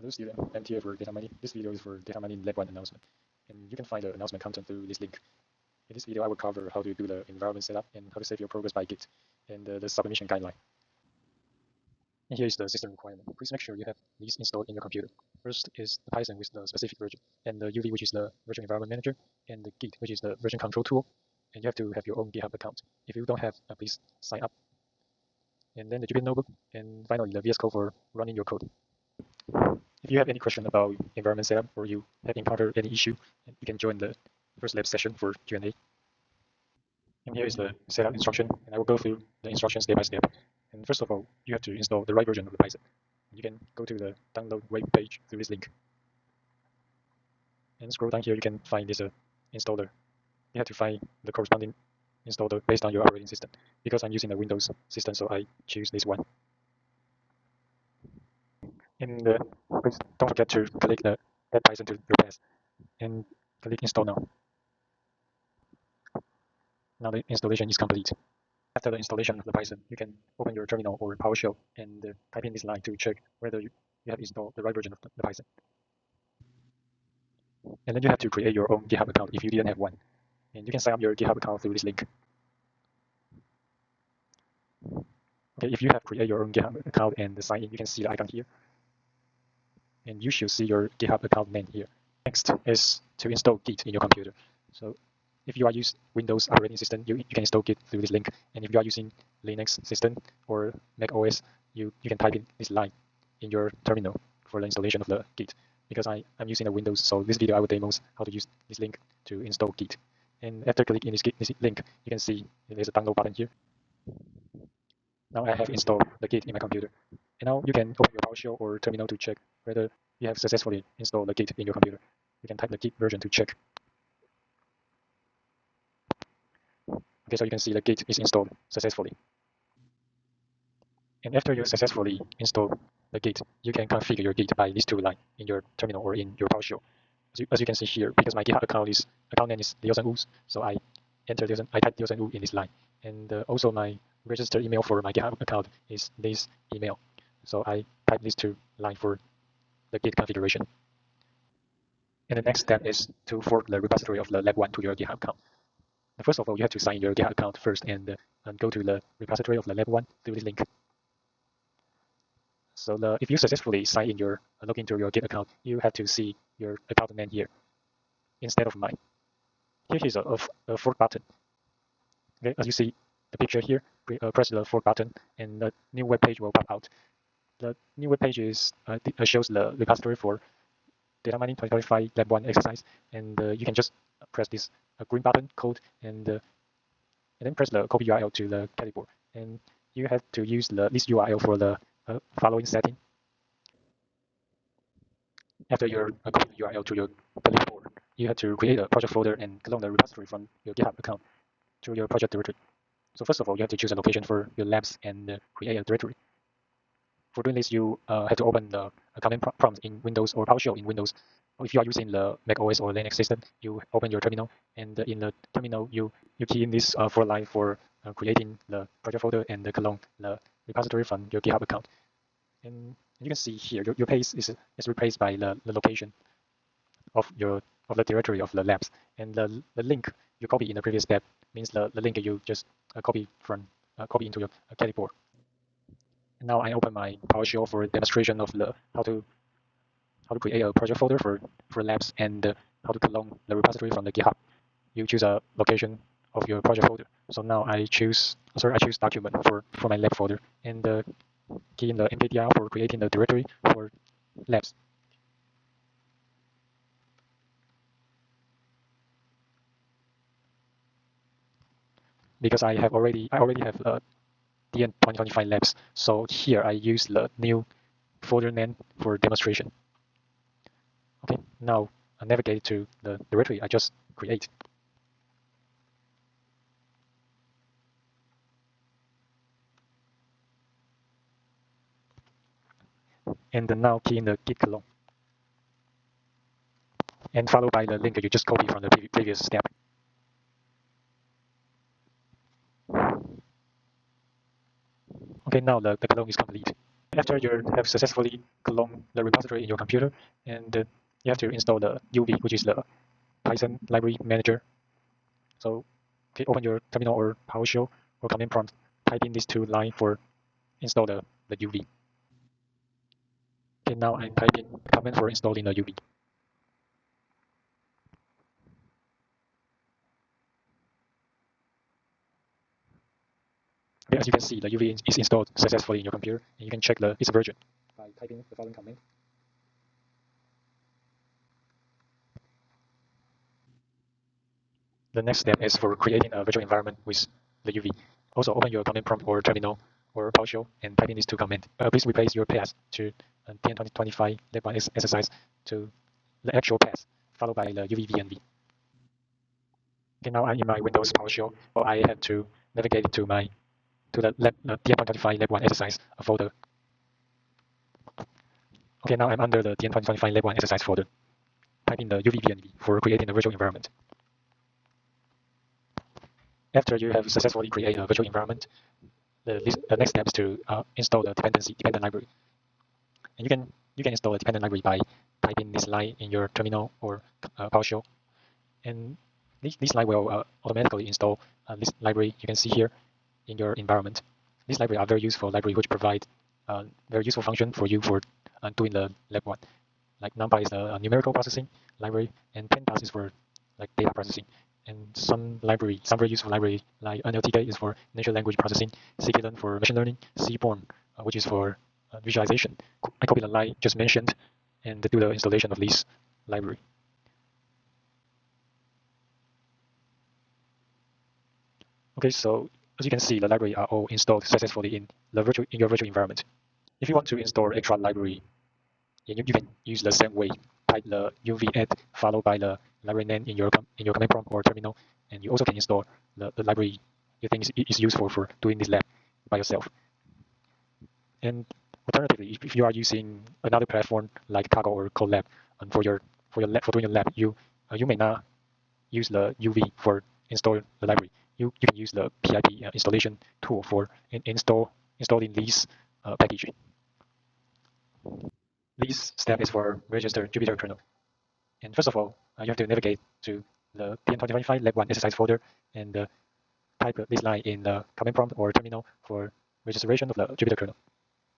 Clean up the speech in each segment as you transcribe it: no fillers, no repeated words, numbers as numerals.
Hello student, I'm here for data mining. This video is for data mining lab 1 announcement. And you can find the announcement content through this link. In this video, I will cover how to do the environment setup and how to save your progress by Git and the submission guideline. And here is the system requirement. Please make sure you have these installed in your computer. First is the Python with the specific version, and the UV, which is the version environment manager, and the Git, which is the version control tool. And you have to have your own GitHub account. If you don't have, please sign up. And then the Jupyter notebook, and finally the VS Code for running your code. If you have any question about environment setup or you have encountered any issue, you can join the first lab session for Q&A. And here is the setup instruction, and I will go through the instructions step by step. And first of all, you have to install the right version of the Python. You can go to the download web page through this link. And scroll down here, you can find this installer. You have to find the corresponding installer based on your operating system. Because I'm using a Windows system, so I choose this one. And please don't forget to click the Add Python to your path and click Install Now. Now the installation is complete. After the installation of the Python, you can open your terminal or PowerShell and type in this line to check whether you have installed the right version of the Python. And then you have to create your own GitHub account if you didn't have one. And you can sign up your GitHub account through this link. Okay, if you have created your own GitHub account and sign in, you can see the icon here. And you should see your GitHub account name here. Next is to install Git in your computer. So if you are using Windows operating system, you can install Git through this link. And if you are using Linux system or Mac OS, you can type in this line in your terminal for the installation of the Git. Because I'm using a Windows, so this video I will demo how to use this link to install Git. And after clicking this link, you can see there's a download button here. Now I have installed the Git in my computer. And now you can open your PowerShell or terminal to check whether you have successfully installed the Git in your computer. You can type the Git version to check. Okay, so you can see the Git is installed successfully. And after you successfully install the Git, you can configure your Git by these two lines in your terminal or in your PowerShell. As you can see here, because my GitHub account name is Liu, so I type Liu in this line. And also my registered email for my GitHub account is this email. So I type these two lines for the Git configuration. And the next step is to fork the repository of the lab1 to your GitHub account. First of all, you have to sign your GitHub account first and go to the repository of the lab1 through this link. So if you successfully sign in your login to your Git account, you have to see your account name here instead of mine. Here is a fork button. Okay, as you see the picture here, press the fork button and the new web page will pop out. The new web page shows the repository for data mining 2025 lab 1 exercise, and you can just press this green button code and then press the copy URL to the clipboard. And you have to use this URL for the following setting. After you copy the URL to your clipboard, you have to create a project folder and clone the repository from your GitHub account to your project directory. So first of all, you have to choose a location for your labs and create a directory. For doing this, you have to open the command prompt in Windows or PowerShell in Windows. If you are using the Mac OS or Linux system, you open your terminal, and in the terminal, you key in this for line for creating the project folder and clone the repository from your GitHub account. And you can see here, your page is replaced by the location of the directory of the labs, and the link you copy in the previous step means the link you just copy into your clipboard. Now I open my PowerShell for a demonstration of how to create a project folder for labs and how to clone the repository from the GitHub. You choose a location of your project folder. So now I choose document for my lab folder and key in the mkdir for creating the directory for labs. Because I already have DN 2025 labs, so here I use the new folder name for demonstration. Okay, now I navigate to the directory I just create. And now key in the git clone. And followed by the link you just copied from the previous step. Okay, now the clone is complete. After you have successfully cloned the repository in your computer, and you have to install the UV, which is the Python library manager. So okay, open your terminal or PowerShell or command prompt, type in these two lines for install the UV. Okay, now I'm typing command for installing the UV. Okay, as you can see, the UV is installed successfully in your computer, and you can check its version by typing the following command. The next step is for creating a virtual environment with the UV. Also, open your command prompt or terminal or PowerShell and type in these two commands. Please replace your path to TN 2025 Lab 1 exercise to the actual path followed by the UVVNV. Okay, now I'm in my Windows PowerShell, so I have to navigate to the lab, TN 2025 Lab 1 exercise folder. Okay, now I'm under the TN 2025 Lab 1 exercise folder. Type in the UVVNV for creating a virtual environment. After you have successfully created a virtual environment, the next step is to install the dependency dependent library. And you can install a dependent library by typing this line in your terminal or PowerShell. And this line will automatically install this library you can see here in your environment. These libraries are very useful library which provide very useful function for you for doing the lab one. Like NumPy is the numerical processing library, and Pandas is for like data processing. And some very useful library like NLTK is for natural language processing, scikit-learn for machine learning, Seaborn, which is for visualization. I copy the line just mentioned and do the installation of this library. Okay, so as you can see, the library are all installed successfully in your virtual environment. If you want to install extra library, you can use the same way. Type the uv-add followed by the library name in your command prompt or terminal, and you also can install the library you think is useful for doing this lab by yourself. And alternatively, if you are using another platform like Kaggle or Colab for doing your lab, you may not use the UV for install the library. You can use the PIP installation tool for installing these package. This step is for register Jupyter kernel. And first of all, you have to navigate to the TN2025 Lab 1 exercise folder and type this line in the command prompt or terminal for registration of the Jupyter kernel,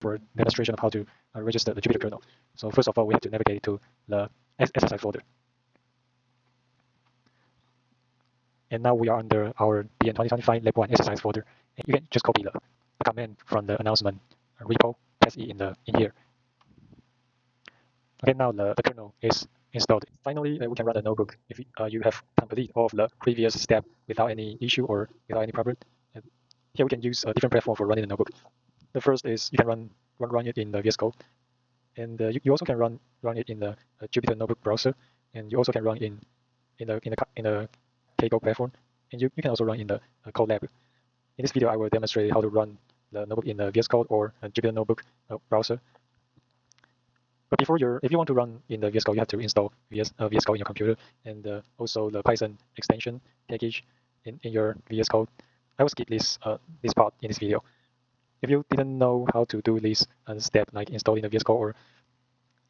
for demonstration of how to register the Jupyter kernel. So first of all, we have to navigate to the exercise folder. And now we are under our TN2025 Lab 1 exercise folder. And you can just copy the command from the announcement repo, paste it in here. Okay, now the kernel is installed. Finally, we can run the notebook if you have completed all of the previous step without any issue or without any problem. And here we can use a different platform for running the notebook. The first is you can run it in the VS Code, and you also can run it in the Jupyter Notebook browser, and you also can run in the Kaggle platform, and you can also run in the Colab. In this video, I will demonstrate how to run the notebook in the VS Code or Jupyter Notebook browser. But if you want to run in the VS Code, you have to install VS Code in your computer, and also the Python extension package in your VS Code. I will skip this part in this video. If you didn't know how to do this step, like installing the VS Code or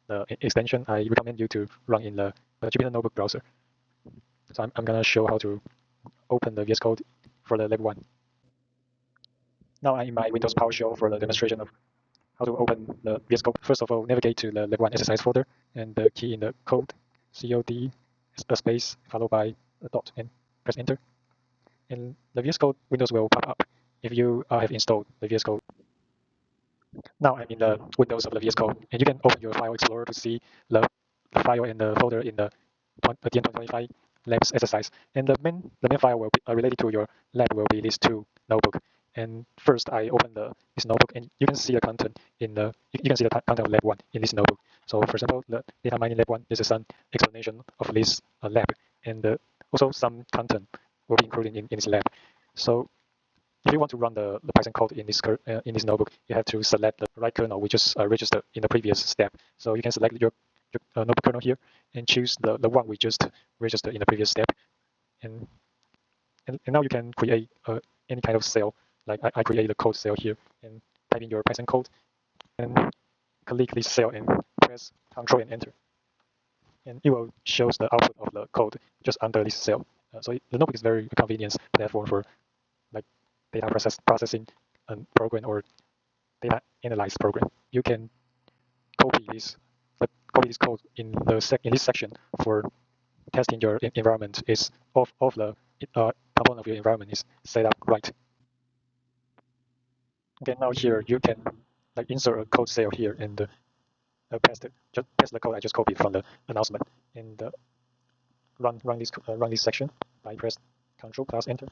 the extension, I recommend you to run in the Jupyter Notebook browser. So I'm gonna show how to open the VS Code for the Lab 1. Now I'm in my Windows PowerShell for the demonstration of how to open the VS Code. First of all, navigate to the Lab 1 exercise folder and key in the code, COD, a space followed by a dot, and press enter. And the VS Code windows will pop up if you have installed the VS Code. Now I'm in the windows of the VS Code, and you can open your file explorer to see the file and the folder in the TN2025 labs exercise. And the main file will be related to your lab will be these two notebook. And first I open this notebook, and you can see the content you can see the content of lab 1 in this notebook. So for example, the data mining lab 1 is some explanation of this lab, and also some content will be included in this lab. So if you want to run the Python code in this notebook, you have to select the right kernel we just registered in the previous step. So you can select your notebook kernel here and choose the one we just registered in the previous step. And now you can create any kind of cell. Like I create a code cell here and type in your Python code. And click this cell and press Ctrl and Enter. And it will show the output of the code just under this cell. So the notebook is very convenient platform for like data processing program or data analyze program. You can copy this copy this code in in this section for testing your environment is of the component of your environment is set up right. Okay, now here you can like insert a code cell here and just paste the code I just copied from the announcement and run this section by press Ctrl plus Enter.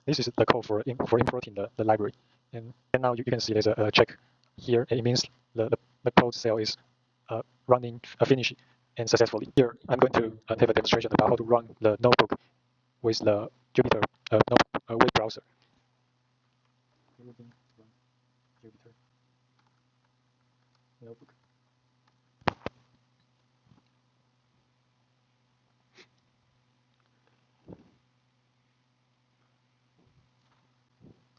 This is the code for importing the library, and now you can see there's a check here. It means the code cell is running finished and successfully. Here I'm going to have a demonstration about how to run the notebook with the Jupyter web browser. Jupyter notebook.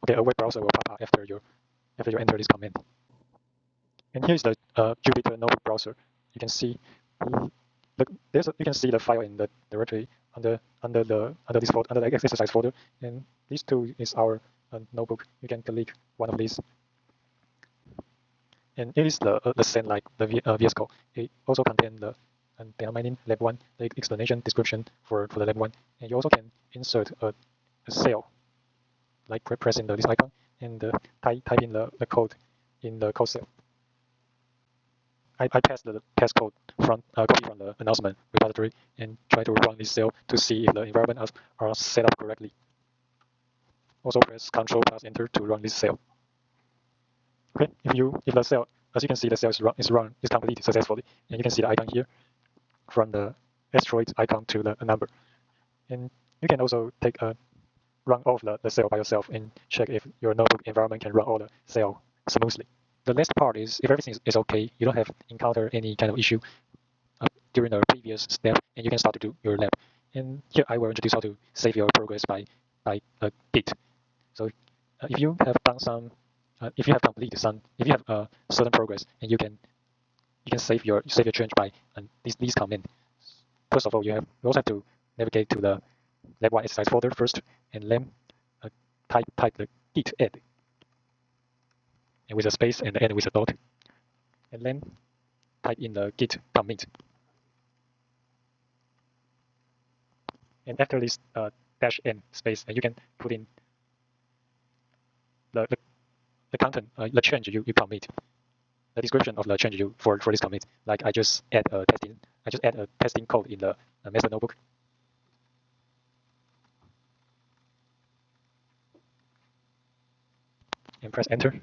Okay, a web browser will pop up after you enter this command. And here is the Jupyter notebook browser. You can see you can see the file in the directory under the exercise folder, and these two is our notebook. You can click one of these, and it is the same like the VS Code. It also contains the data mining lab 1, the explanation description for the lab 1, and you also can insert a cell like pressing this icon and type in the code in the code cell. I passed the test code copy from the announcement repository and try to run this cell to see if the environment are set up correctly. Also press Ctrl plus Enter to run this cell. Okay, if the cell, as you can see, the cell is complete successfully, and you can see the icon here from the asteroid icon to the number. And you can also take a run off the cell by yourself and check if your notebook environment can run all the cell smoothly. The last part is if everything is okay, you don't have encountered any kind of issue during the previous step, and you can start to do your lab. And here I will introduce how to save your progress by Git. So if you have done some, if you have completed some, if you have certain progress, and you can save your change by these commands. First of all, you also have to navigate to the lab 1 exercise folder first, and then type the git add, and with a space and end with a dot, and then type in the git commit. And after this -n space, you can put in the content, the change you commit, the description of the change for this commit. Like I just add a testing code in the master notebook. And press enter.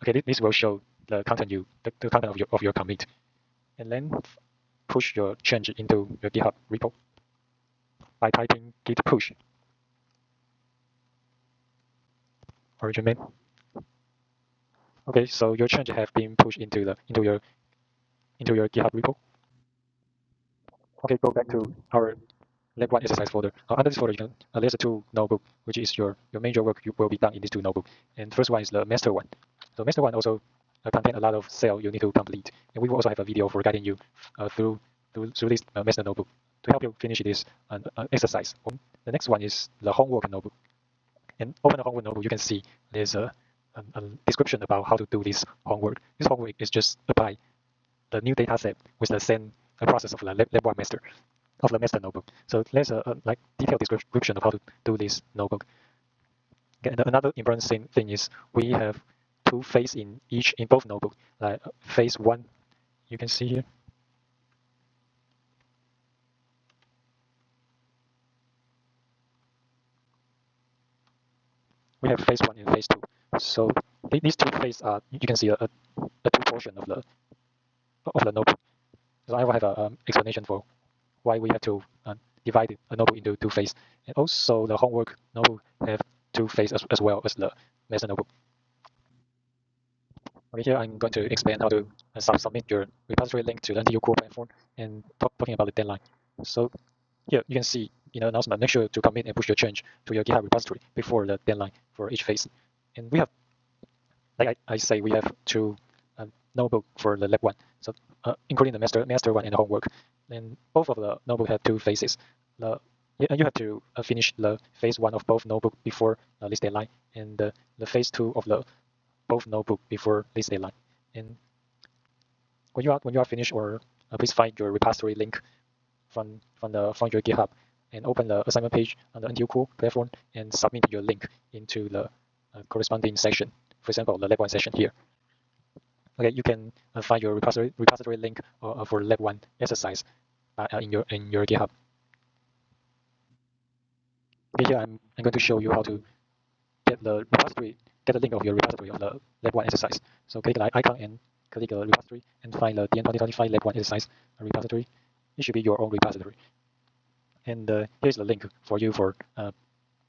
Okay, this will show the content the content of your commit, and then push your change into your GitHub repo by typing git push origin main. Okay, so your change have been pushed into your GitHub repo. Okay, go back to our lab 1 exercise folder. Under this folder, you can there's a two notebook, which is your major work will be done in these two notebook. And first one is the master one. So master one also contain a lot of cell you need to complete, and we will also have a video for guiding you through this master notebook to help you finish this exercise. The next one is the homework notebook. And open the homework notebook, you can see there's a description about how to do this homework. This homework is just apply the new data set with the same process of the lab 1 master of the master notebook. So there's a like detailed description of how to do this notebook. Okay, and another important thing is we have two phases in both notebook. Like phase 1, you can see here. We have phase 1 and phase 2. So these two phases are, you can see a two portion of the notebook. So I will have an explanation for why we have to divide a notebook into two phases. And also the homework notebook have two phases as well as the master notebook. Okay, here I'm going to explain how to submit your repository link to the NTU core platform and talking about the deadline. So here you can see in an announcement, make sure to commit and push your change to your GitHub repository before the deadline for each phase. And we have, like I say, we have two notebook for the lab one, so including the master one and the homework. And both of the notebook have two phases. You have to finish the phase one of both notebook before this deadline, and the phase two of the both notebook before this deadline. And when you are finished, or please find your repository link from your GitHub and open the assignment page on the NTU Core platform and submit your link into the corresponding section. For example, the lab one section here. Okay, you can find your repository link for lab one exercise in your GitHub. Okay, here I'm going to show you how to get the link of your repository of the lab one exercise. So click the icon and click the repository and find the DN 2025 lab one exercise repository. It should be your own repository. And here's the link for you for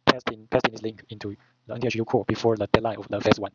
pasting this link into the NTU Core before the deadline of the phase one.